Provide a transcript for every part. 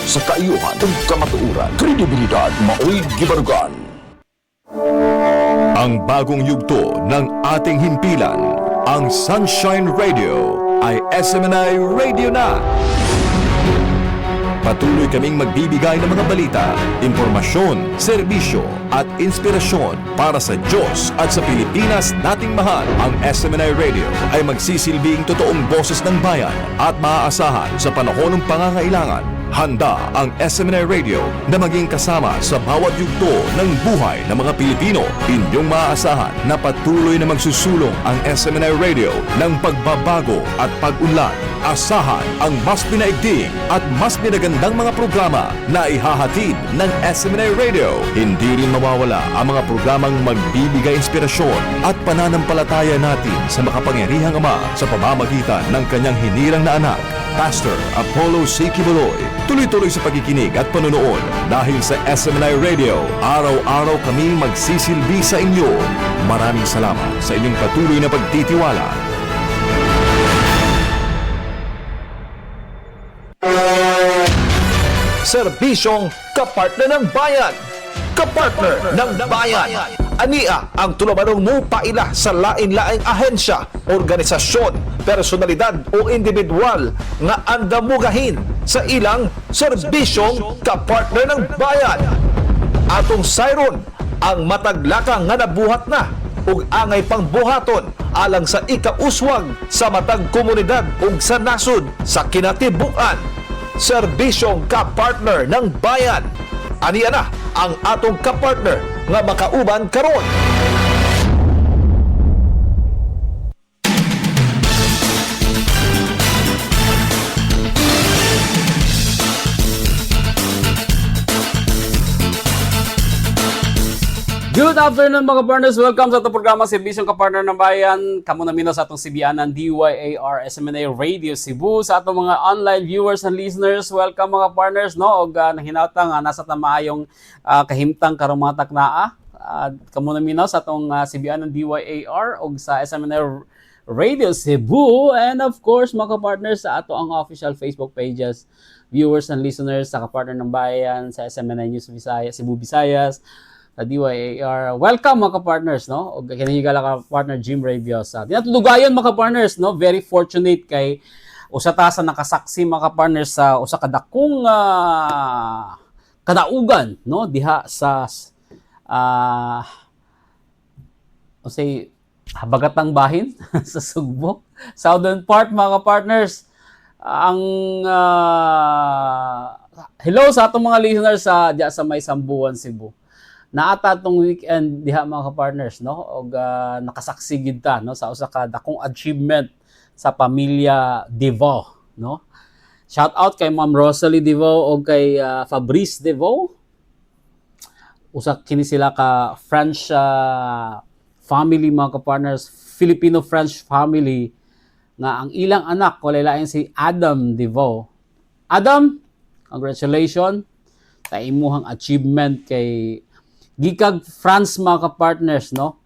sa kaayuhan ug kamatuoran. Kredibilidad mao'y gibarugan. Ang bagong yugto ng ating himpilan, ang Sunshine Radio, ay SMNI Radio na. Patuloy kaming magbibigay ng mga balita, impormasyon, serbisyo at inspirasyon para sa Diyos at sa Pilipinas nating mahal. Ang SMNI Radio ay magsisilbing totoong boses ng bayan at maaasahan sa panahon ng pangangailangan. Handa ang SMNI Radio na maging kasama sa bawat yugto ng buhay ng mga Pilipino. Inyong maaasahan na patuloy na magsusulong ang SMNI Radio ng pagbabago at pag-unlad. Asahan ang mas pinaigting at mas pinagandang mga programa na ihahatid ng SMNI Radio. Hindi rin mawawala ang mga programang magbibigay inspirasyon at pananampalataya natin sa makapangyarihang Ama sa pamamagitan ng kanyang hinirang na anak, Pastor Apollo C. Kibuloy. Tuloy-tuloy sa pagkikinig at panonood dahil sa SMNI Radio, araw-araw kami magsisilbi sa inyo. Maraming salamat sa inyong patuloy na pagtitiwala. Serbisyong Kapartner ng Bayan. Kapartner ng Bayan. Ania ang tulumanong mupaila sa lain-laing ahensya, organisasyon, personalidad o individual nga andamugahin sa ilang serbisyong Kapartner ng Bayan. Atong sayron ang mataglakang nga nabuhat na ug angay pangbuhaton alang sa ikauswag sa matag komunidad ug sa nasod sa kinatibukan. Serbisyong Kapartner ng Bayan. Ania na ang atong kapartner nga makauban karon. Good afternoon mga partners! Welcome sa itong programa Serbisyong Kapartner ng Bayan. Kamu na sa atong CBN DYAR SMNI Radio Cebu. Sa atong mga online viewers and listeners, welcome mga partners. No? O nahinatang nasa tamayong kahimtang karumatak naa. Kamu na sa atong CBN DYAR o sa SMNI Radio Cebu. And of course mga partners sa ato ang official Facebook pages, viewers and listeners sa Kapartner ng Bayan, sa SMNI News Visayas, Cebu, Visayas, sa DYAR. Welcome mga ka-partners, no? O kinahigala ka-partner Jimrey Biosa. Dinatulugayon mga ka-partners, no? Very fortunate kay usa ta sa nakasaksi mga ka-partners sa usa ka dakong kadaugan, no? Diha sa habagatang bahin sa Sugbo, southern part mga ka-partners. Ang hello sa atong mga listeners sa may Samboan, Cebu. Naata tong weekend diha mga ka-partners, no? Og nakasaksi gid ta, no, sa usa ka dakong achievement sa pamilya Desvaux, no? Shout out kay Ma'am Rosalie Desvaux og kay Fabrice Desvaux. Usa kini sila ka French family mga ka-partners, Filipino-French family nga ang ilang anak walay lain si Adam Desvaux. Adam, congratulations sa imuhang achievement kay gikag France mga ka-partners, no?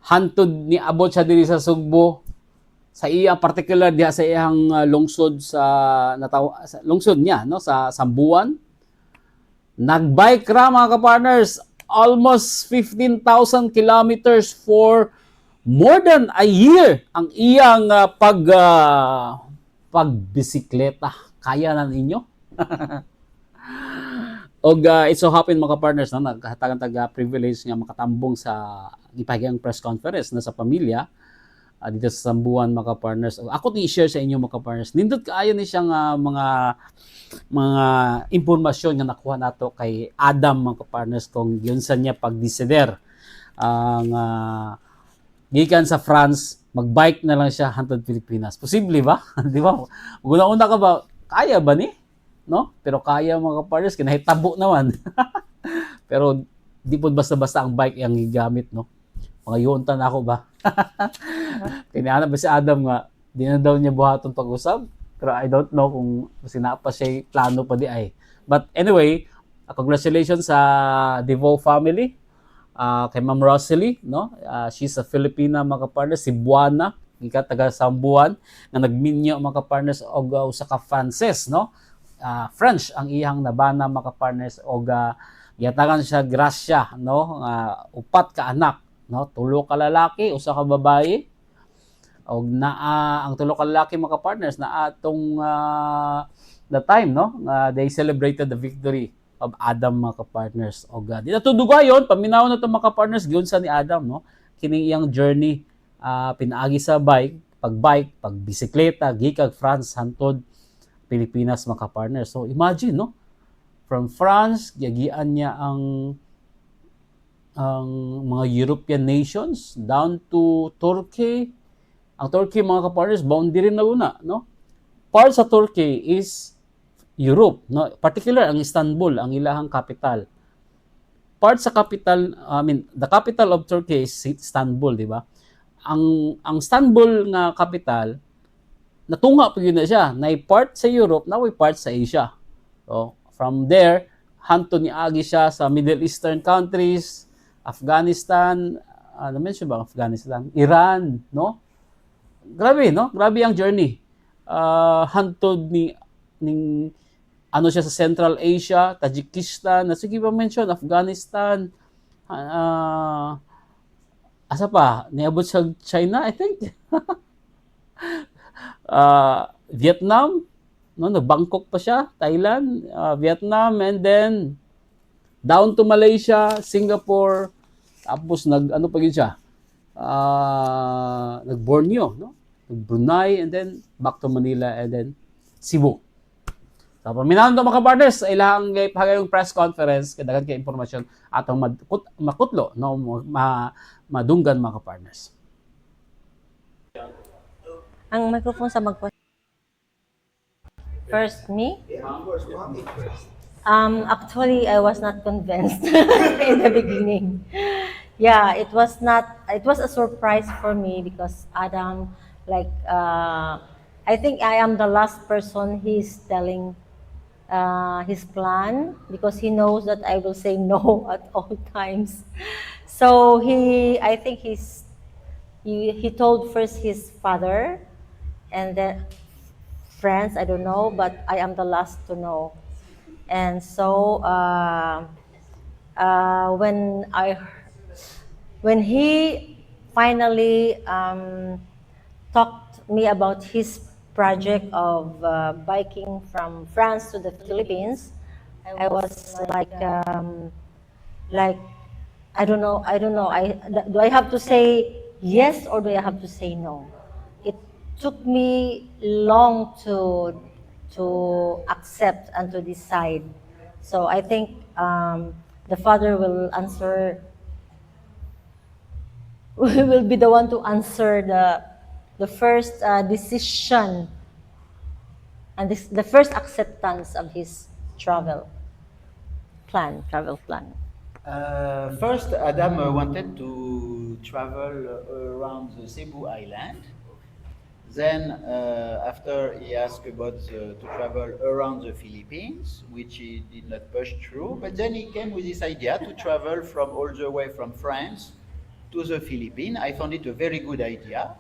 Hantod ni abot siya diri sa Sugbo sa iya particular diha sa iyang lungsod sa lungsod niya, no, sa Samboan. Nagbike ra mga ka-partners almost 15,000 kilometers for more than a year ang iyang pagbisikleta. Kaya na ninyo? Og it so happen mga partners, no, nagkahatagan taga-privilege nga makatambong sa ipahigang press conference na sa pamilya dito sa Samboan mga partners. Ako i-share sa inyo mga partners. Nindot kaayo ni siyang mga impormasyon nga nakuha nato kay Adam mga partners kung yun sa niya pagdesider ang gikan sa France, magbike na lang siya hantod Pilipinas. Posible ba? Di ba? Una-una ka ba kaya ba ni? No? Pero kaya mga partners, kinahitabo naman. Pero di po basta-basta ang bike ang gigamit, no? Mga yuntan ako ba? Kinahanap ba si Adam nga, di na daw niya buhaton pag-usap. Pero I don't know kung sinapa siya plano pa di ay. But anyway, congratulations sa Desvaux family. Kay Ma'am Rosalie, no? She's a Filipina mga partners, Cebuana, taga Samboan, nga nagminyo mga partners og usa ka Frances, no? French ang iyang nabana mga partners og giyatagan siya grasya no upat ka anak no, 3 ka lalaki, 1 ka babaye. Og naa ang 3 ka lalaki mga partners na atong the time no they celebrated the victory of Adam mga partners. Og di na to dugayon, paminawon na to mga partners giunsa ni Adam no kining iyang journey pinaagi sa pagbike, pagbisikleta gikag France hantod Pilipinas mga partners. So imagine no, from France giagian niya ang mga European nations down to Turkey. Ang Turkey mga partners boundary na una no. Part sa Turkey is Europe no, particular ang Istanbul ang ilahang capital. Part sa capital, the capital of Turkey is Istanbul, di ba? Ang Istanbul nga capital natunga pa yun na siya. Na part sa Europe, na part sa Asia. So, from there, hanto ni agi siya sa Middle Eastern countries, Afghanistan, na-mention ba Afghanistan? Iran, no? Grabe, no? Grabe ang journey. Hantod ni ano siya sa Central Asia, Tajikistan, sige ba mention, Afghanistan, asa pa, niabot sa China, I think. Vietnam, no, Bangkok pa siya, Thailand, Vietnam, and then down to Malaysia, Singapore, tapos ano pa yun siya, nag-Borneo, no? Brunei, and then back to Manila, and then Cebu. So, paminawon to mga partners, ilang pagayong press conference, kadagan kay impormasyon atong makutlo, no, madunggan mga partners. Ang microphone sa First, me? Actually, I was not convinced in the beginning. Yeah, it was a surprise for me because Adam, I think I am the last person he's telling his plan because he knows that I will say no at all times. So I think he told first his father and then friends, I don't know, but I am the last to know. And so when he finally talked me about his project of biking from France to the Philippines, I was like I don't know. Do I have to say yes or do I have to say no? It took me long to accept and to decide. So I think the father will be the one to answer the first decision and the first acceptance of his travel plan. First, Adam wanted to travel around the Cebu island. Then, after he asked about to travel around the Philippines, which he did not push through, but then he came with this idea to travel all the way from France to the Philippines. I found it a very good idea.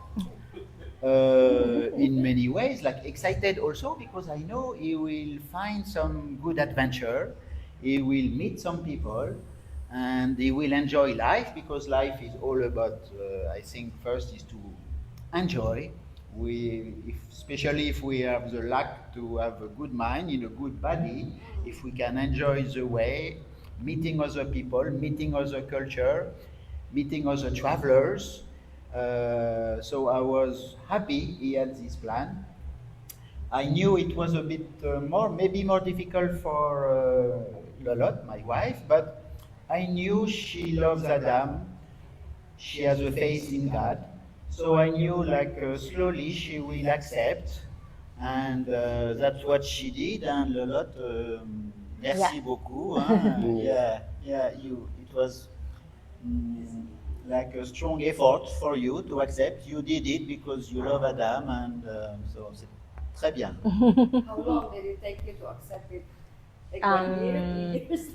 In many ways, excited also because I know he will find some good adventure, he will meet some people, and he will enjoy life because life is all about, I think first is to enjoy. Especially if we have the luck to have a good mind in a good body, if we can enjoy the way, meeting other people, meeting other culture, meeting other travelers. So I was happy he had this plan. I knew it was a bit maybe more difficult for Lolot, my wife, but I knew she loves Adam. She has a faith in God. So I knew slowly she will accept, and that's what she did. And Lolot, merci beaucoup. It was like a strong effort for you to accept. You did it because you love Adam, and so c'est très bien. How long did it take you to accept it? Like 1 year, 2 years?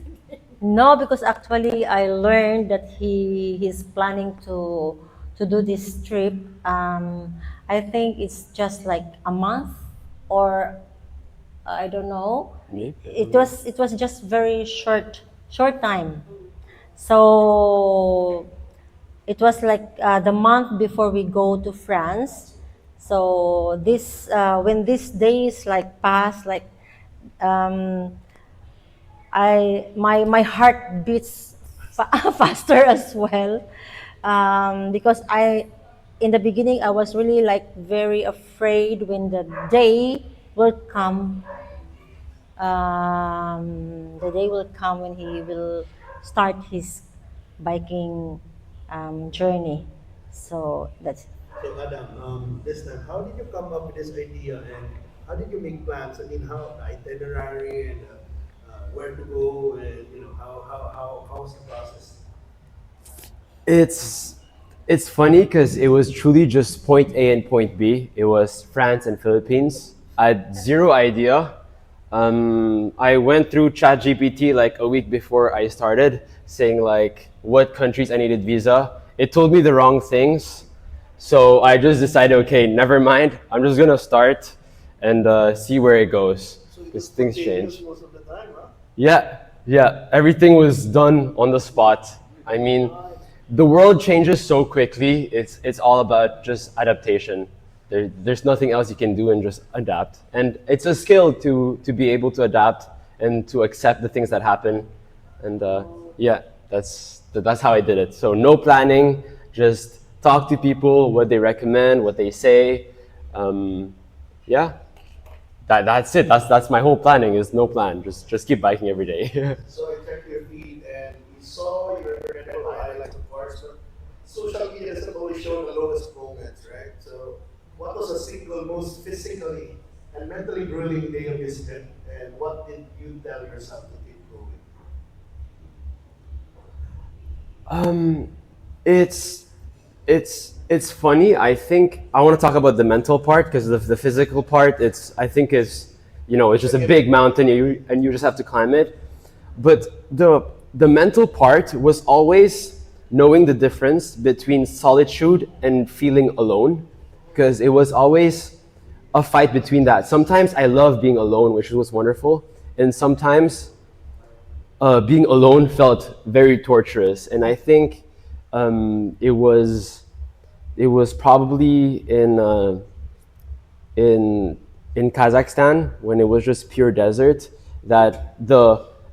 No, because actually I learned that he's planning to do this trip. I think it's just like a month or I don't know. Me? It was just very short time. So it was like the month before we go to France. So this when these days like pass, like my heart beats faster as well, because in the beginning I was really like very afraid when the day will come. The day will come when he will start his biking journey. So that's So Adam, this time, how did you come up with this idea and how did you make plans? I mean, how the itinerary and where to go and how was the process? It's funny because it was truly just point A and point B. It was France and Philippines. I had zero idea. I went through ChatGPT like a week before I started, saying like what countries I needed visa. It told me the wrong things, so I just decided, okay, never mind. I'm just gonna start and see where it goes. So it Because was things spontaneous change. most of the time, huh? Yeah. Everything was done on the spot. I mean, the world changes so quickly. It's all about just adaptation. There's nothing else you can do and just adapt. And it's a skill to be able to adapt and to accept the things that happen. And yeah, that's how I did it. So no planning, just talk to people, what they recommend, what they say. Yeah, that's it. That's my whole planning is no plan. Just keep biking every day. So I checked your feed and we saw your medical highlights, of course. But social media doesn't always show the lowest moments, right? So what was the single most physically and mentally grueling day of this trip? And what did you tell yourself to keep going? It's funny. I think I want to talk about the mental part because the physical part, I think is, it's just a big mountain and you just have to climb it. But the mental part was always knowing the difference between solitude and feeling alone, because it was always a fight between that. Sometimes I love being alone, which was wonderful, and sometimes being alone felt very torturous. And I think it was probably in Kazakhstan when it was just pure desert that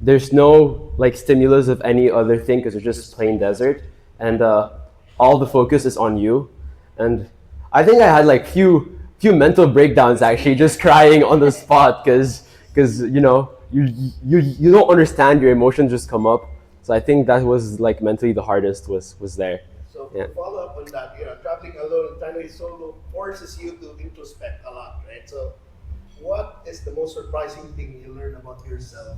there's no like stimulus of any other thing because it's just plain desert, and all the focus is on you. And I think I had like few mental breakdowns actually, just crying on the spot because you don't understand, your emotions just come up. So I think that was like mentally the hardest was there. So Yeah. to follow up on that, traveling alone, traveling solo forces you to introspect a lot, right? So what is the most surprising thing you learn about yourself,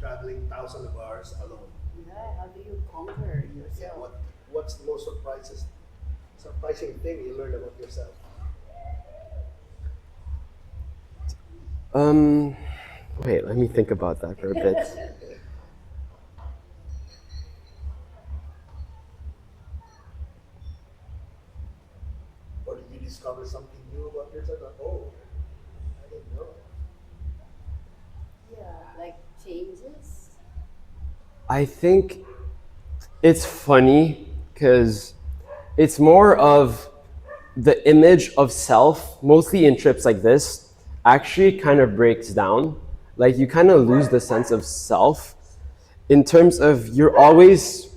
traveling thousands of hours alone? Yeah, how do you conquer Yeah, yourself? what's the most surprising thing you learned about yourself? Wait, let me think about that for a bit. Or did you discover something new about yourself? Like, oh, I didn't know. Yeah, like changes. I think it's funny because it's more of the image of self, mostly in trips like this, actually kind of breaks down. Like you kind of lose the sense of self in terms of you're always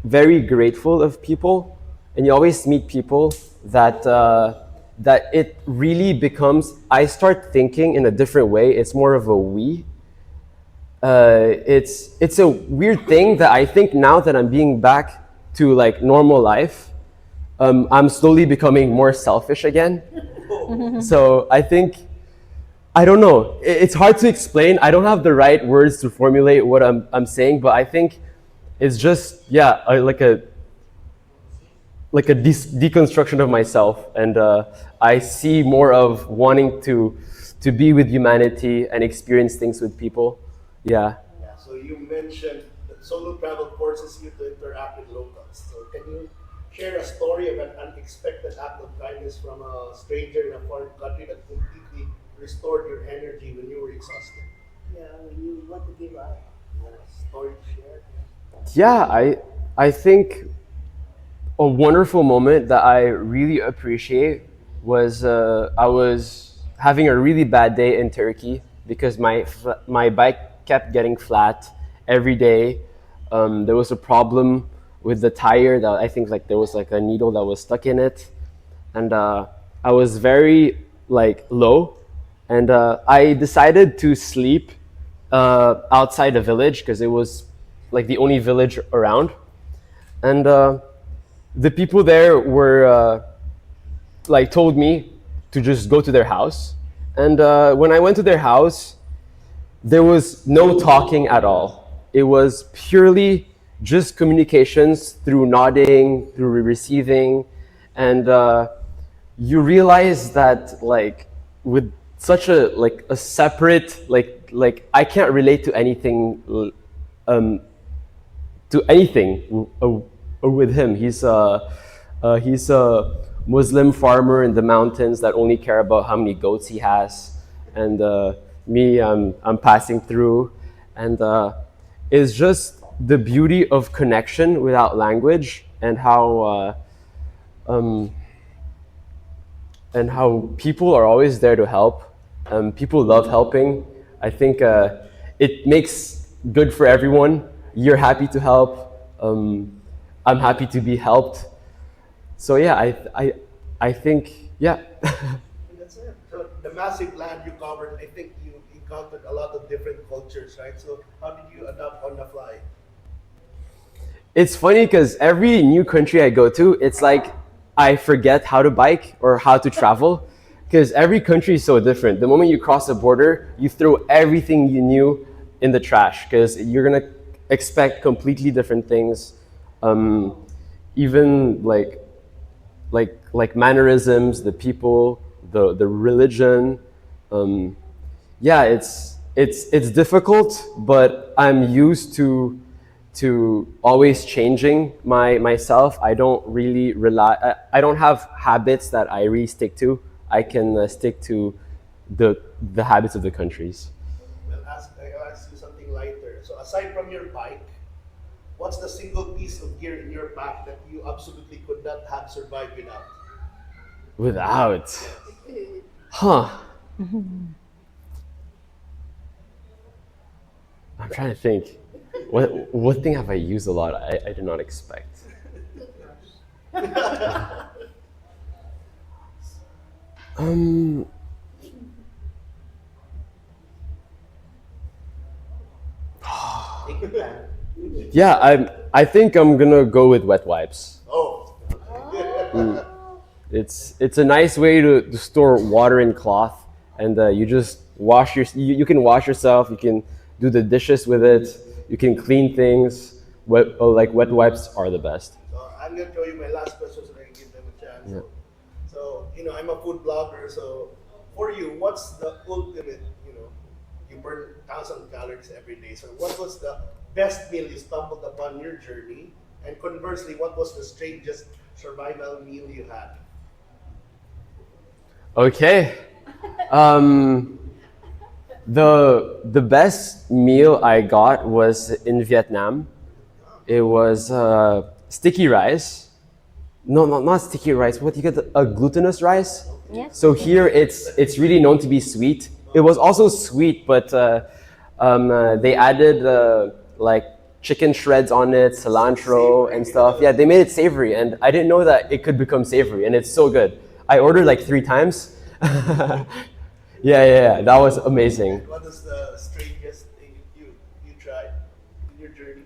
very grateful of people, and you always meet people that it really becomes, I start thinking in a different way. It's more of a we. It's a weird thing that I think now that I'm being back to like normal life, I'm slowly becoming more selfish again. So I think, I don't know, it's hard to explain. I don't have the right words to formulate what I'm saying, but I think it's just, like a deconstruction of myself, and I see more of wanting to be with humanity and experience things with people. Yeah. Yeah, so you mentioned that solo travel forces you to interact with locals. So can you share a story of an unexpected act of kindness from a stranger in a foreign country that completely restored your energy when you were exhausted? Yeah, when you want to give up. Story to share. Yeah, I think a wonderful moment that I really appreciate was I was having a really bad day in Turkey because my bike kept getting flat every day. There was a problem with the tire that I think like there was like a needle that was stuck in it, and I was very like low, and I decided to sleep outside the village because it was like the only village around, and the people there were like told me to just go to their house, and when I went to their house, there was no talking at all. It was purely just communications through nodding, through receiving, and you realize that like with such a like a separate like I can't relate to anything with him. He's a Muslim farmer in the mountains that only care about how many goats he has, and me, I'm passing through, and it's just the beauty of connection without language, and how people are always there to help. People love helping. I think it makes good for everyone. You're happy to help. I'm happy to be helped. So yeah, I think yeah. That's it. So the massive land you covered, I think you encountered a lot of different cultures, right? So how did you adapt on the fly? It's funny because every new country I go to, it's like I forget how to bike or how to travel, because every country is so different. The moment you cross the border, you throw everything you knew in the trash because you're gonna expect completely different things. Even like mannerisms, the people, the religion. Yeah, it's difficult, but I'm used to always changing myself. I don't really rely. I don't have habits that I really stick to. I can stick to the habits of the countries. I'll ask you something lighter. So aside from your bike, what's the single piece of gear in your pack that you absolutely could not have survived without? Without? Huh. I'm trying to think. What thing have I used a lot? I did not expect. Yeah, I think I'm gonna go with wet wipes. Oh. It's a nice way to store water in cloth, and you just wash you can wash yourself. You can do the dishes with it. You can clean things. Wet wipes are the best. So I'm gonna show you my last question so I can give them a chance. Yeah. So I'm a food blogger. So for you, what's the ultimate? You burn 1,000 calories every day. So what was the best meal you stumbled upon your journey? And conversely, what was the strangest survival meal you had? Okay. The best meal I got was in Vietnam. It was sticky rice. No, not sticky rice. What do you get? A glutinous rice. Yes. So here it's really known to be sweet. It was also sweet, but they added like chicken shreds on it, cilantro and stuff. Yeah, they made it savory, and I didn't know that it could become savory, and it's so good. I ordered like 3 times. Yeah, that was amazing. What was the strangest thing you tried in your journey?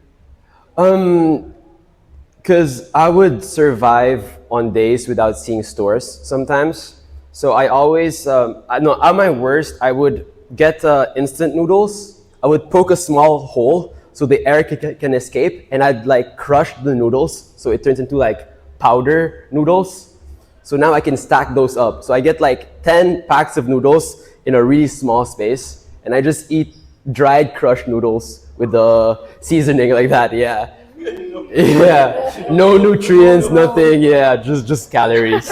Because I would survive on days without seeing stores sometimes. So I always, at my worst, I would get instant noodles. I would poke a small hole so the air can escape, and I'd like crush the noodles so it turns into like powder noodles. So now I can stack those up. So I get like 10 packs of noodles in a really small space, and I just eat dried crushed noodles with the seasoning like that. Yeah. Yeah. No nutrients, nothing. Yeah, just calories.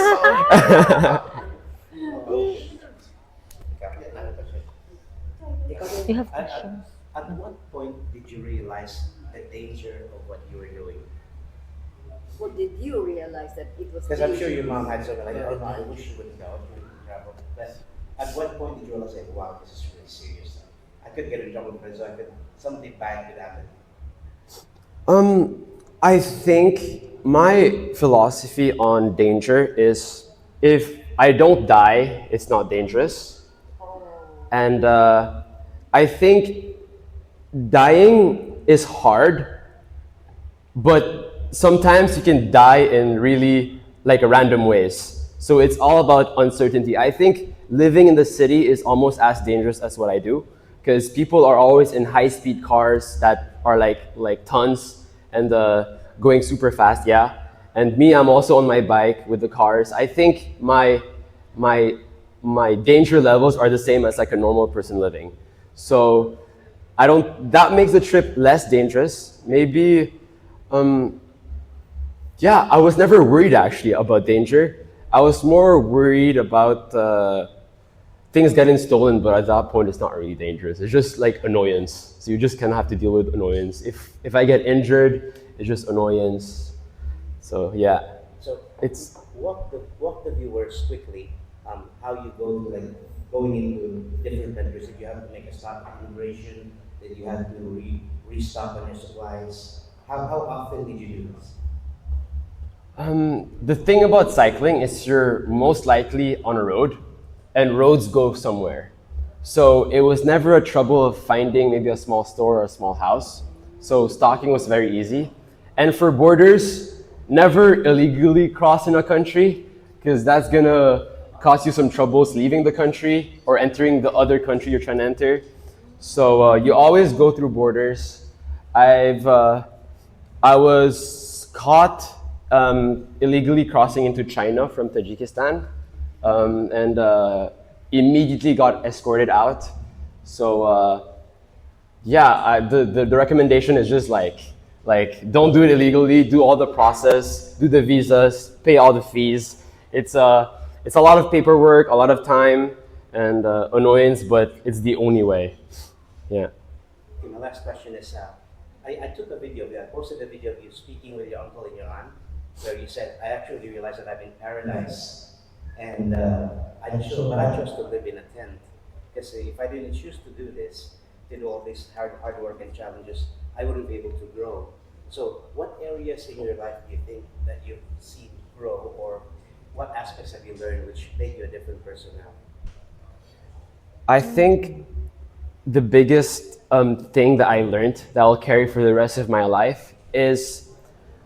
you have questions. At what point did you realize the danger of what you were doing? What did you realize that it was? Because I'm sure your mom had dangerous? something like, oh no, I wish you wouldn't go, you wouldn't travel. But at what point did you realize, like, wow, this is really serious? I could get in trouble with friends, so I could, something bad could happen. I think my philosophy on danger is if I don't die, it's not dangerous. And I think dying is hard, but sometimes you can die in really like random ways. So it's all about uncertainty. I think living in the city is almost as dangerous as what I do, because people are always in high-speed cars that are like tons and going super fast, yeah. And me, I'm also on my bike with the cars. I think my danger levels are the same as like a normal person living. So that makes the trip less dangerous. Maybe, yeah, I was never worried actually about danger. I was more worried about things getting stolen, but at that point it's not really dangerous. It's just like annoyance. So you just kind of have to deal with annoyance. If I get injured, it's just annoyance. So yeah. So it's walk the viewers quickly how you go to like going into different countries. If you have to make a stop at immigration, then you have to restock on your supplies. How often did you do this? The thing about cycling is you're most likely on a road, and roads go somewhere. So it was never a trouble of finding maybe a small store or a small house. So stocking was very easy. And for borders, never illegally cross in a country, because that's gonna cause you some troubles leaving the country or entering the other country you're trying to enter. So you always go through borders. I was caught illegally crossing into China from Tajikistan, and immediately got escorted out. So yeah, the recommendation is just like don't do it illegally, do all the process, do the visas, pay all the fees. It's a lot of paperwork, a lot of time, and annoyance, but it's the only way. Yeah. Okay, my last question is, I took a video of you, I posted a video of you speaking with your uncle and your aunt, where you said, I actually realized that I'm in paradise, and I chose to live in a tent, because if I didn't choose to do this, to do all this hard work and challenges, I wouldn't be able to grow. So what areas in your life do you think that you've seen grow, or what aspects have you learned which make you a different person now? I think the biggest thing that I learned that I'll carry for the rest of my life is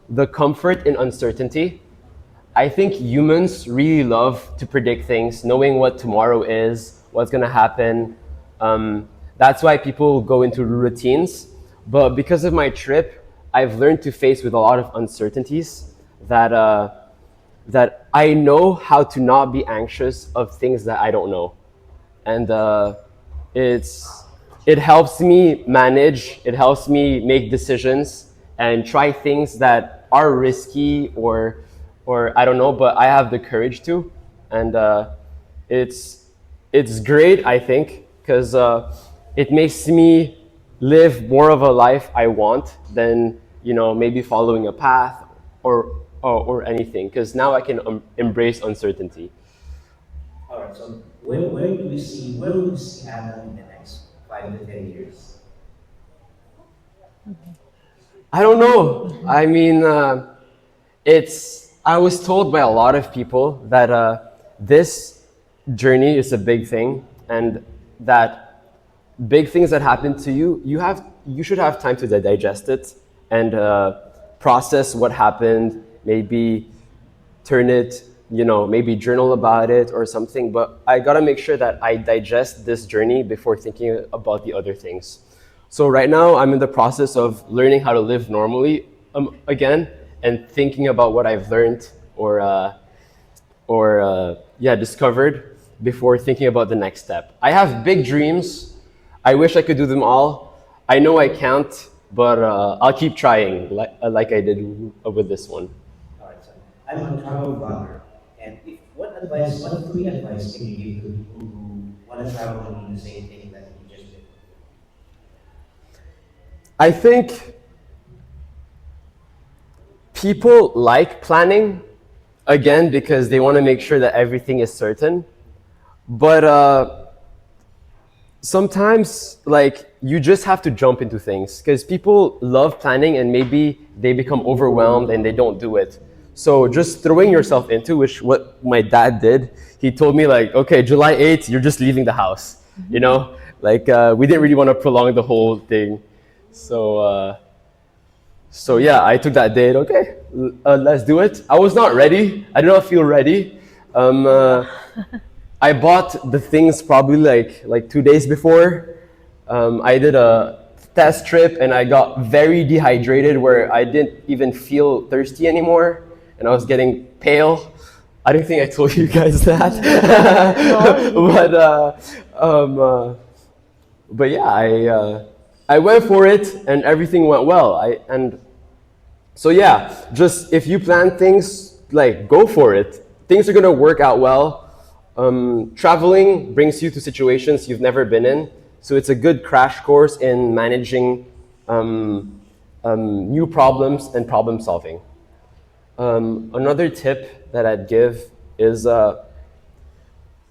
the comfort in uncertainty. I think humans really love to predict things, knowing what tomorrow is, what's gonna happen. That's why people go into routines. But because of my trip, I've learned to face with a lot of uncertainties that I know how to not be anxious of things that I don't know. And it helps me manage, it helps me make decisions and try things that are risky or I don't know, but I have the courage to. And it's great, I think, because it makes me live more of a life I want than, maybe following a path or anything, because now I can embrace uncertainty. All right, so where do we see Adam in the next 5 to 10 years? I don't know. I mean, I was told by a lot of people that this journey is a big thing, and that big things that happen to you, you should have time to digest it and process what happened, maybe turn it, maybe journal about it or something. But I gotta make sure that I digest this journey before thinking about the other things. So right now I'm in the process of learning how to live normally again, and thinking about what I've learned or discovered before thinking about the next step. I have big dreams. I wish I could do them all. I know I can't, but I'll keep trying like I did with this one. All right, so I'm a travel blogger, and what 3 advice can you give to people who want to travel and do the same thing that you just did? I think people like planning, again, because they want to make sure that everything is certain. But sometimes, like, you just have to jump into things because people love planning and maybe they become overwhelmed and they don't do it. So just throwing yourself into, which what my dad did, he told me like, okay, July 8th, you're just leaving the house, you know? Like, we didn't really want to prolong the whole thing. So yeah, I took that date, okay, let's do it. I was not ready. I did not feel ready. I bought the things probably like 2 days before. I did a test trip and I got very dehydrated where I didn't even feel thirsty anymore and I was getting pale. I don't think I told you guys that. But yeah, I went for it and everything went well. So yeah, just if you plan things, like go for it. Things are gonna work out well. Traveling brings you to situations you've never been in, so it's a good crash course in managing new problems and problem solving. Another tip that I'd give is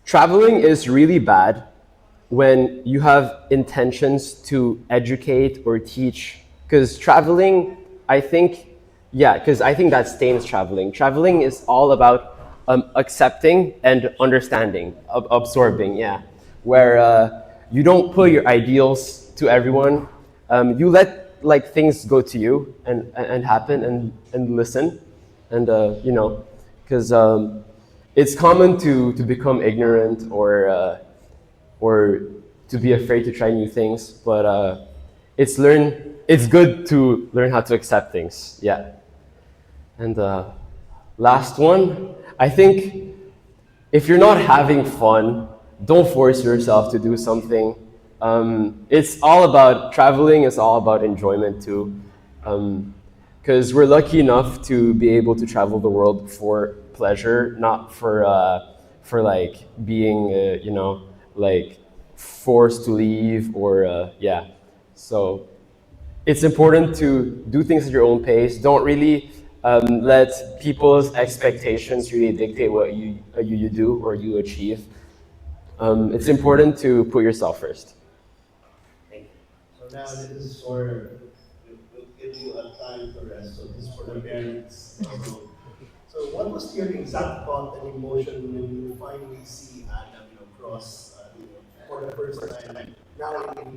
traveling is really bad when you have intentions to educate or teach, because traveling, I think that stains traveling. Traveling is all about accepting and understanding, absorbing, yeah. Where you don't put your ideals to everyone. You let like things go to you and happen and listen. And you know, because it's common to become ignorant or to be afraid to try new things. But it's good to learn how to accept things, yeah. And last one, I think if you're not having fun, don't force yourself to do something. It's all about traveling, it's all about enjoyment too. Because we're lucky enough to be able to travel the world for pleasure, not for like being, you know, like forced to leave or, yeah. So it's important to do things at your own pace. Don't really let people's expectations really dictate what you do or you achieve. It's important to put yourself first. Thank you. So now this is for, we'll give you a time to rest, so this is for the parents. So what was your exact thought and emotion when you finally see Adam, you know, cross, you know, for the first time, like now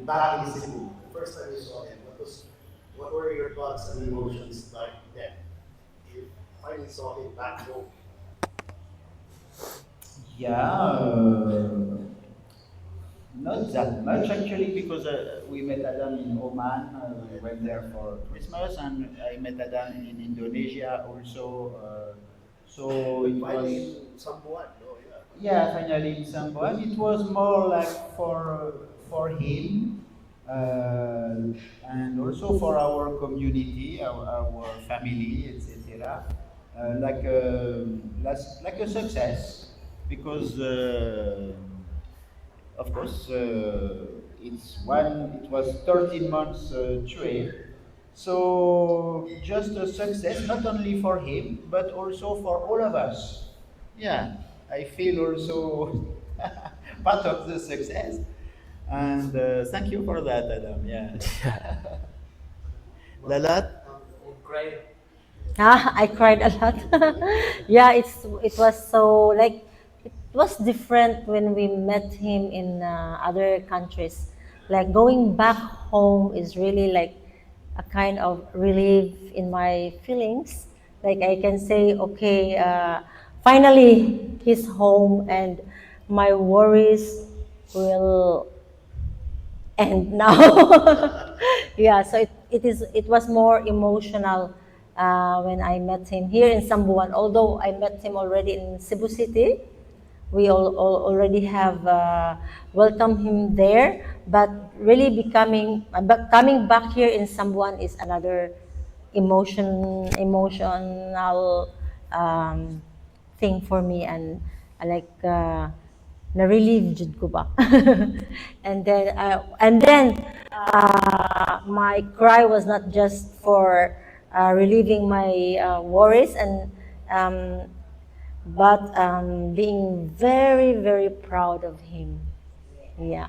back in Cebu, the first time you saw him, what were your thoughts and emotions like then? You finally saw him back home. Yeah, not that much actually, because we met Adam in Oman. We went there for Christmas, and I met Adam in Indonesia also. So it Finally was, in Samboan, no, yeah. yeah, finally in Samboan. It was more like for him, and also for our community, our family, etc. Like a success, because of course it was 13 months trip, so just a success not only for him but also for all of us. Yeah, I feel also part of the success, and thank you for that, Adam. Yeah. Lalat? I cried a lot. Yeah, it was so like it was different when we met him in other countries. Like going back home is really like a kind of relief in my feelings. Like I can say, okay, finally he's home and my worries will end now. Yeah, so it was more emotional when I met him here in Samboan. Although I met him already in Cebu City, we already have welcomed him there. But really but coming back here in Samboan is another emotional thing for me, and like na-relieve jud ko ba. And then my cry was not just for relieving my worries but being very, very proud of him. Yeah.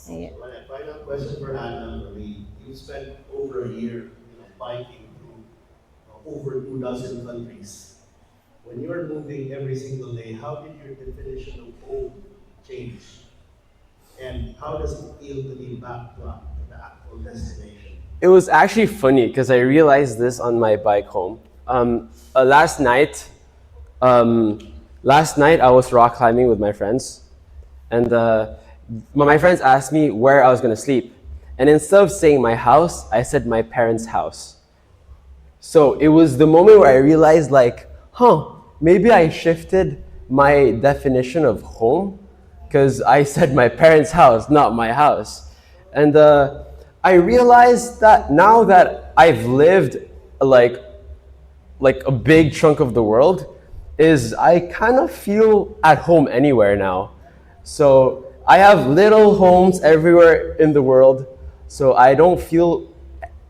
Yeah. Final question for Adam. You spent over a year, biking through over 2,000 countries. When you are moving every single day, how did your definition of home change? And how does it feel to be back to the actual destination? It was actually funny because I realized this on my bike home. Last night I was rock climbing with my friends, and my friends asked me where I was going to sleep. And instead of saying my house, I said my parents' house. So it was the moment where I realized, like, maybe I shifted my definition of home because I said my parents' house, not my house. And I realized that now that I've lived like a big chunk of the world, is I kind of feel at home anywhere now. So I have little homes everywhere in the world, so I don't feel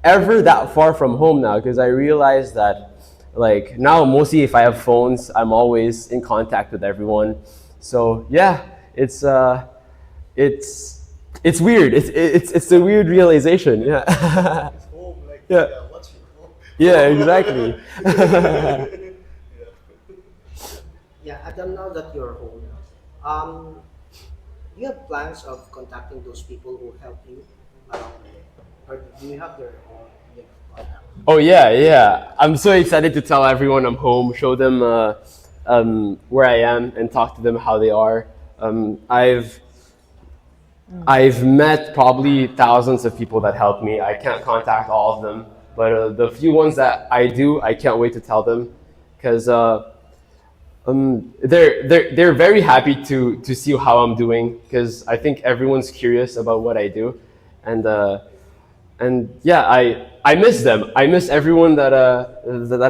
ever that far from home now, because I realize that, like, now mostly if I have phones, I'm always in contact with everyone. So yeah, it's weird. It's a weird realization. Yeah. It's home, like, Yeah. what's your home? Yeah, exactly. Yeah, Adam, now that you're home, do you have plans of contacting those people who help you along the way? Or do you have their own contact? Oh yeah. I'm so excited to tell everyone I'm home, show them where I am, and talk to them how they are. I've met probably thousands of people that help me. I can't contact all of them, but the few ones that I do, I can't wait to tell them, because they're very happy to see how I'm doing, because I think everyone's curious about what I do, and yeah, I miss them. I miss everyone that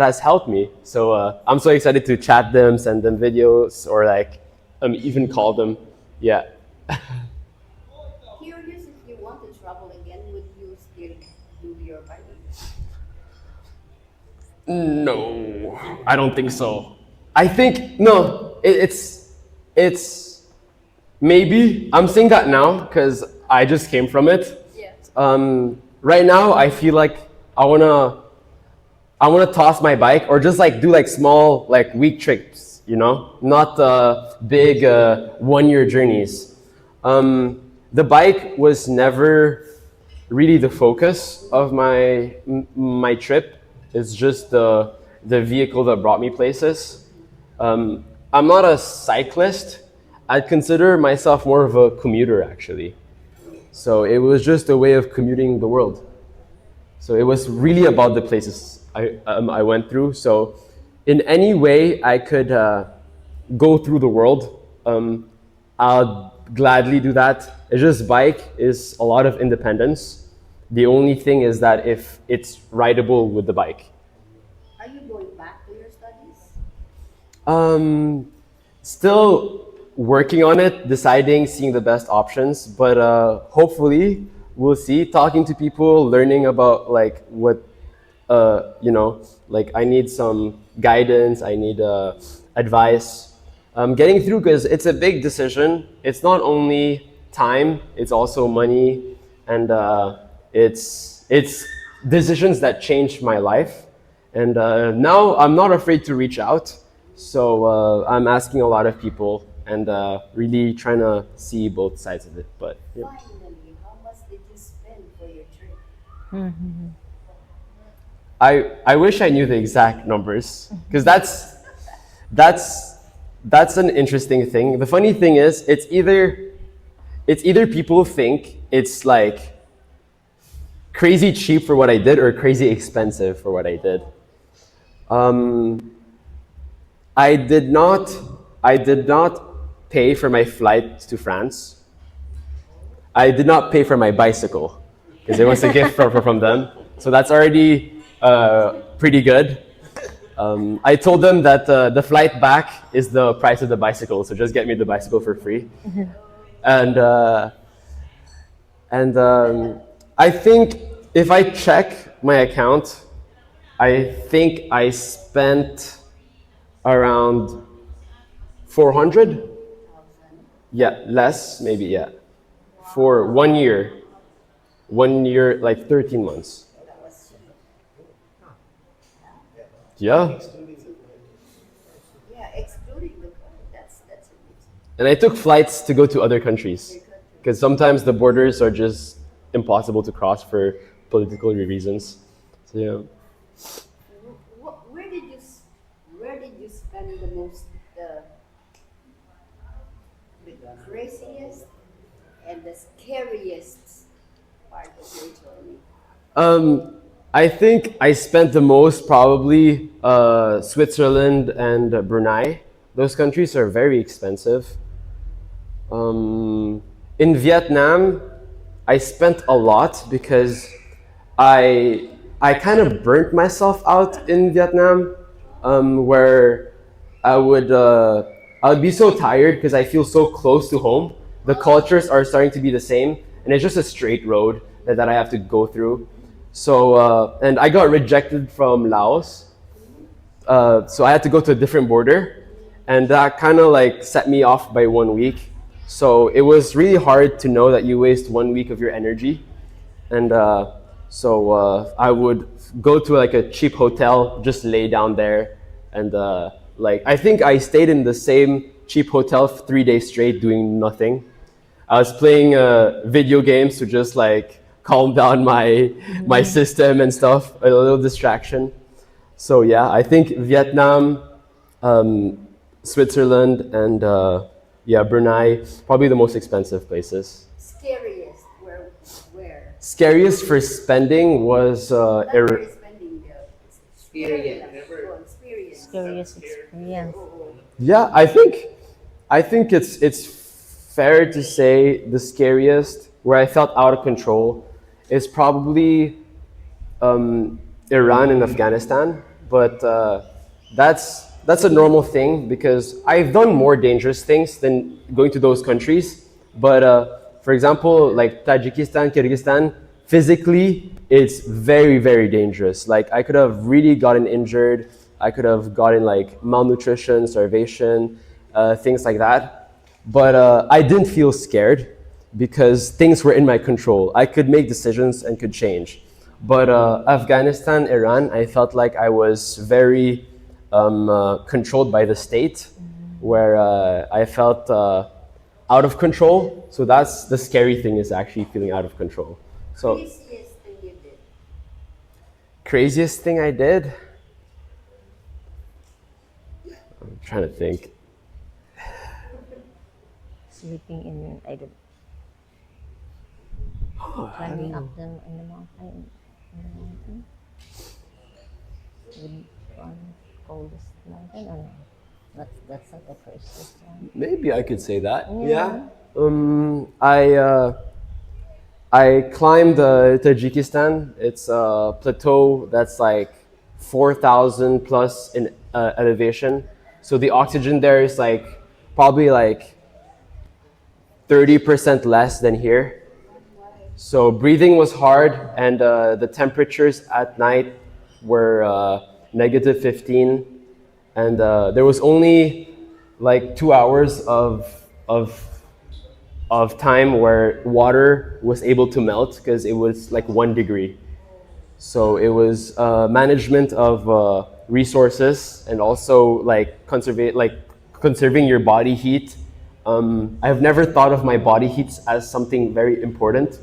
has helped me. So I'm so excited to chat them, send them videos, or like even call them. Yeah. Curious, if you want to travel again, would you still do your biking? No, I don't think so. I think no. It's maybe I'm saying that now because I just came from it. Yeah. Right now, I feel like I wanna toss my bike, or just like do like small like week trips, not big 1 year journeys. The bike was never really the focus of my trip. It's just the vehicle that brought me places. I'm not a cyclist. I'd consider myself more of a commuter, actually. So it was just a way of commuting the world. So it was really about the places I went through. So in any way I could go through the world, I'll gladly do that. It's just bike is a lot of independence. The only thing is that if it's rideable with the bike. Are you going back to your studies? Still working on it, deciding, seeing the best options, but hopefully we'll see. Talking to people, learning about like what, like I need some guidance, I need advice. Getting through, because it's a big decision. It's not only time, it's also money, and it's decisions that changed my life. And now I'm not afraid to reach out. So I'm asking a lot of people and really trying to see both sides of it. But yeah. Finally, how much did you spend for your trip? Mm-hmm. I wish I knew the exact numbers, because that's an interesting thing. The funny thing is, it's either people think it's like crazy cheap for what I did or crazy expensive for what I did. I did not pay for my flight to France. I did not pay for my bicycle, because it was a gift from them. So that's already pretty good. I told them that the flight back is the price of the bicycle, so just get me the bicycle for free. And And I think if I check my account, I think I spent around 400. Yeah, less maybe. Yeah, for 1 year. 1 year, like 13 months. Yeah. Yeah, excluding the car, that's amazing. And I took flights to go to other countries because sometimes the borders are just impossible to cross for political reasons. So yeah. Where did you spend the most, the craziest and the scariest part of your journey? I think I spent the most probably Switzerland and Brunei. Those countries are very expensive. In Vietnam, I spent a lot because I kind of burnt myself out in Vietnam, where I would be so tired because I feel so close to home. The cultures are starting to be the same, and it's just a straight road that I have to go through. So, and I got rejected from Laos. So I had to go to a different border, and that kind of like set me off by 1 week. So it was really hard to know that you waste 1 week of your energy. And so I would go to like a cheap hotel, just lay down there. And like, I think I stayed in the same cheap hotel for 3 days straight doing nothing. I was playing video games to just like calm down my system and stuff, a little distraction. So yeah, I think Vietnam, Switzerland, and yeah, Brunei, probably the most expensive places. Scariest, where? Scariest for spending was Not very spending, Experience. experience. Scariest experience. yeah, I think it's fair to say the scariest where I felt out of control is probably Iran and Afghanistan, but that's a normal thing because I've done more dangerous things than going to those countries. But for example, like Tajikistan, Kyrgyzstan, physically it's very, very dangerous. Like I could have really gotten injured. I could have gotten like malnutrition, starvation, things like that. But I didn't feel scared because things were in my control. I could make decisions and could change. But Afghanistan, Iran, I felt like I was very controlled by the state, where I felt out of control. So that's the scary thing, is actually feeling out of control. So Craziest thing you did? craziest thing I did? I'm trying to think. Sleeping in, I don't, climbing up in the mountain. With one coldest mountain, or no? That's not the craziest one. Maybe I could say that. Yeah. I climbed Tajikistan. It's a plateau that's like 4,000 plus in elevation. So the oxygen there is like probably like 30% less than here. So breathing was hard, and the temperatures at night were negative 15, and there was only like 2 hours of time where water was able to melt because it was like 1 degree. So it was management of resources and also like conserving your body heat. I've never thought of my body heat as something very important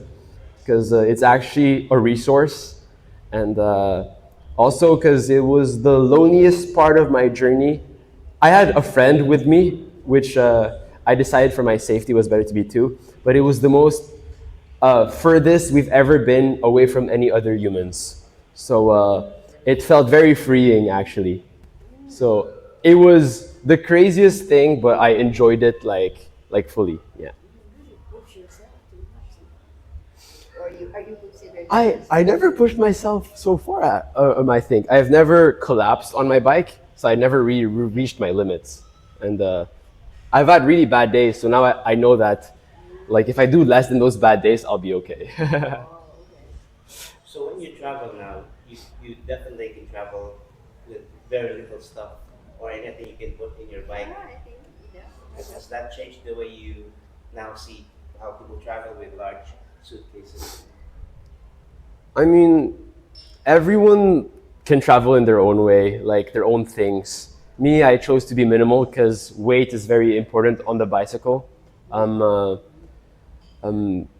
because it's actually a resource, and also because it was the loneliest part of my journey. I had a friend with me, which I decided for my safety was better to be two, but it was the most furthest we've ever been away from any other humans. So it felt very freeing, actually. So it was the craziest thing, but I enjoyed it like fully. Yeah. Push yourself too much. Or are you considered? I never pushed myself so far. I think I've never collapsed on my bike, so I never really reached my limits. And I've had really bad days, so now I know that like if I do less than those bad days, I'll be okay. So when you travel now, you definitely can travel with very little stuff or anything you can put in your bike. Yeah, I think, yeah. Has that changed the way you now see how people travel with large suitcases? I mean, everyone can travel in their own way, like their own things. Me, I chose to be minimal because weight is very important on the bicycle.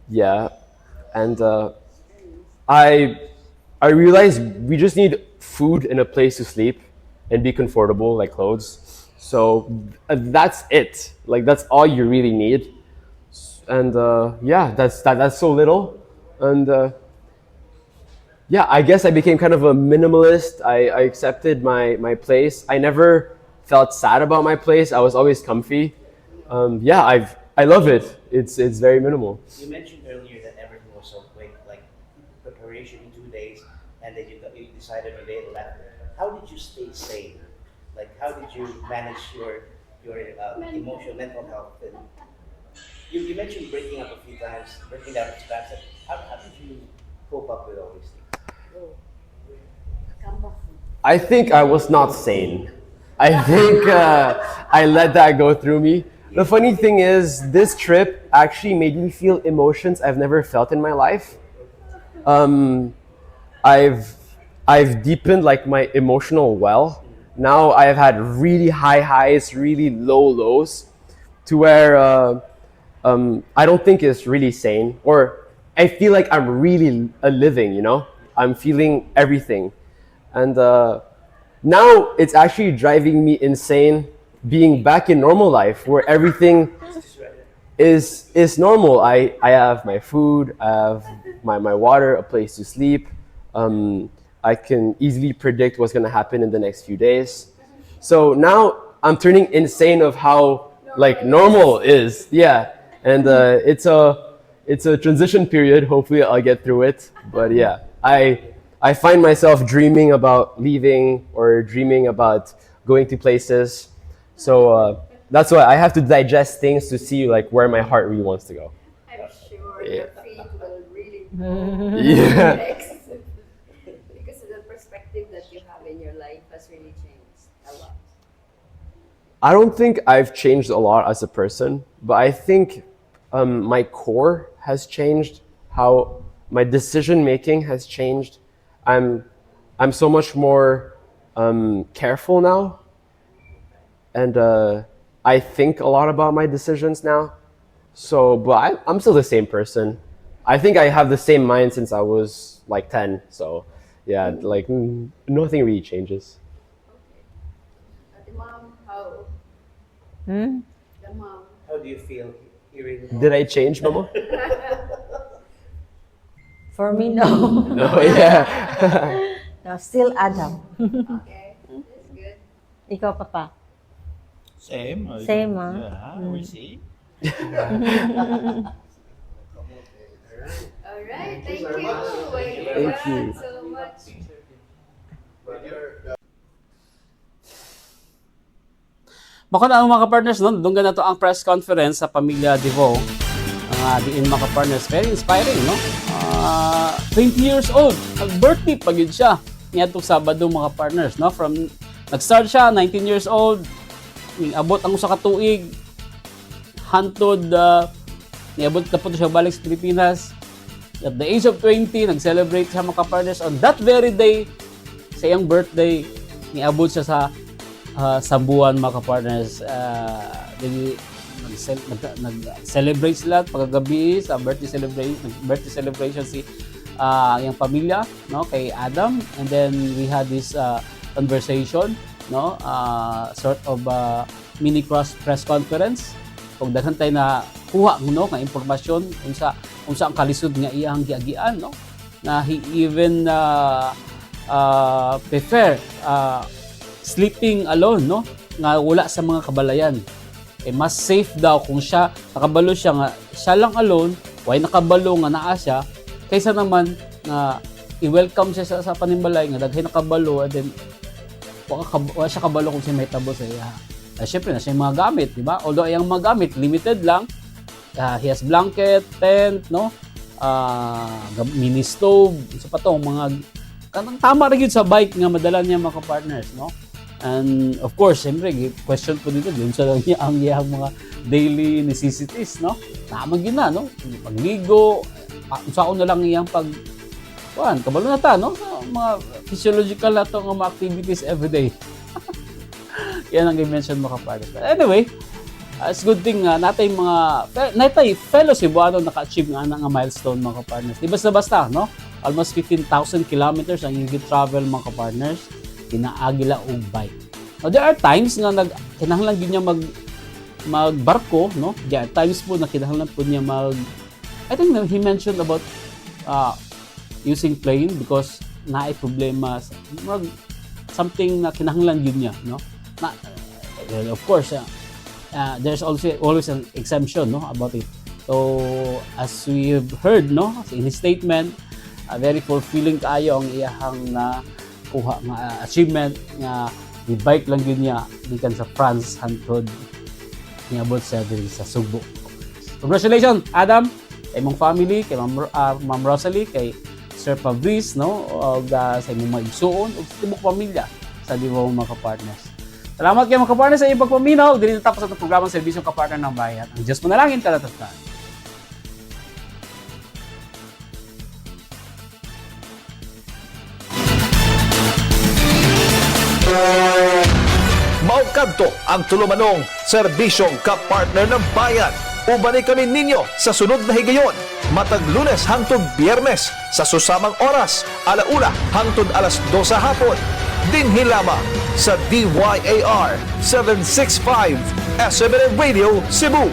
Yeah, and I realized we just need food and a place to sleep and be comfortable, like clothes. So that's it. Like that's all you really need. And yeah, that's so little. And yeah, I guess I became kind of a minimalist. I accepted my place. I never felt sad about my place. I was always comfy. Yeah, I love it. It's very minimal. You mentioned earlier that everything was so quick, like preparation in 2 days, and then you decided on day 11. How did you stay sane? Like how did you manage your emotional, mental health? And you mentioned breaking up a few times, breaking down expenses. How did you cope up with all these things? I think I was not sane. I think I let that go through me. The funny thing is, this trip actually made me feel emotions I've never felt in my life. I've deepened like my emotional well. Now I've had really high highs, really low lows, to where I don't think it's really sane, or I feel like I'm really living, you know? I'm feeling everything. And now it's actually driving me insane being back in normal life where everything is normal. I have my food, I have my water, a place to sleep. I can easily predict what's gonna happen in the next few days. So now I'm turning insane of how like normal is. Yeah, and it's a transition period. Hopefully I'll get through it. But yeah, I find myself dreaming about leaving or dreaming about going to places. So that's why I have to digest things to see like where my heart really wants to go. I'm sure your feet will really Yeah. next. Because the perspective that you have in your life has really changed a lot. I don't think I've changed a lot as a person, but I think my core has changed. How my decision making has changed. I'm so much more careful now, and I think a lot about my decisions now. So, but I'm still the same person. I think I have the same mind since I was like 10. So, yeah, like nothing really changes. The mom, how? Hmm? The mom. How do you feel hearing? Did I change, Mama? For me, no. No, yeah. No, still Adam. Okay, that's good. Ikaw, Papa. Same. Same, ah. Yeah, we see. All right, thank you. Thank you. So much. Bako na ang mga partners noon, doon na to ang press conference sa pamilya Desvaux. Diin mga partners, very inspiring, no? 20 years old, nag-birthday pa yun siya. Niya itong Sabado mga partners, no? Nag-start siya, 19 years old, abot ang usa ka tuig, hantod, niabot na po siya balik sa Pilipinas. At the age of 20, nag-celebrate siya mga partners. On that very day, sa iyang birthday, niabot siya sa Samboan mga partners. Nag-celebrate sila pagkagabi sa birthday celebration si yung pamilya, no, kay Adam, and then we had this conversation, no, sort of mini press conference ug daghan tay na kuha no nga impormasyon unsa ang kalisod nga iyang giagian, no, na he even prefer sleeping alone, no, nga wala sa mga kabalayan. Mas safe daw kung siya nakabalo siya nga siya lang alone, why nakabalo nga naa siya, kaysa naman na i-welcome siya sa panimbalay nga daghay nakabalo, and then wala siya kabalo kung siya may tabo sa iya. Syempre na siya mga gamit, di ba? Although ang mga gamit limited lang, he has blanket, tent, no? Mini stove, sa patong mga tama rin yun sa bike nga madala niya mga partners, no? And of course, siyempre, question po dito, yun sa lang niya ang iyang mga daily necessities, no? Naman yun na, no? Pagligo, saan na lang iyang kabalo na ta, no? Mga physiological na itong mga activities everyday. Yan ang i-mention mo kapag. Anyway, it's good thing natay fellow Cebuano naka-achieve nga ng milestone mga kapartners. Di basta-basta, no? Almost 15,000 kilometers ang yung travel mga kapartners. Kinaagila og bike. Now, there are times nga kinahanglan din niya magbarko, no? There are times po na kinahanglan po niya I think he mentioned about using plane because naay problema something na kinahanglan din niya, no? Well, of course, there's also always an exemption, no, about it. So as we have heard, no, in his statement, very fulfilling kaayo ang iyahang na kuha nga achievement nga di bike lang yun niya gikan sa France hangtod niabot sa diri sa Cebu. Congratulations, Adam, kay mong family, kay Ma'am Rosalie, kay Sir Fabrice, no, og sa imong mga igsuon ug sa tibok pamilya sa Desvaux mga kapartners. Salamat kayo mga kapartner sa iyong pagpaminaw. Dili natapos ang programang Serbisyong Kapartner ng Bayan. Ang Diyos manalangin kalatatan. Maugkadto ang tulumanong Serbisyong Kapartner ng Bayan. Ubani kami ninyo sa sunod na higayon. Matag Lunes hangtod Biyernes sa susamang oras, 1:00 hangtod 2:00 hapon. Dinhi lamang sa DYAR 765 SMNI Radio Cebu.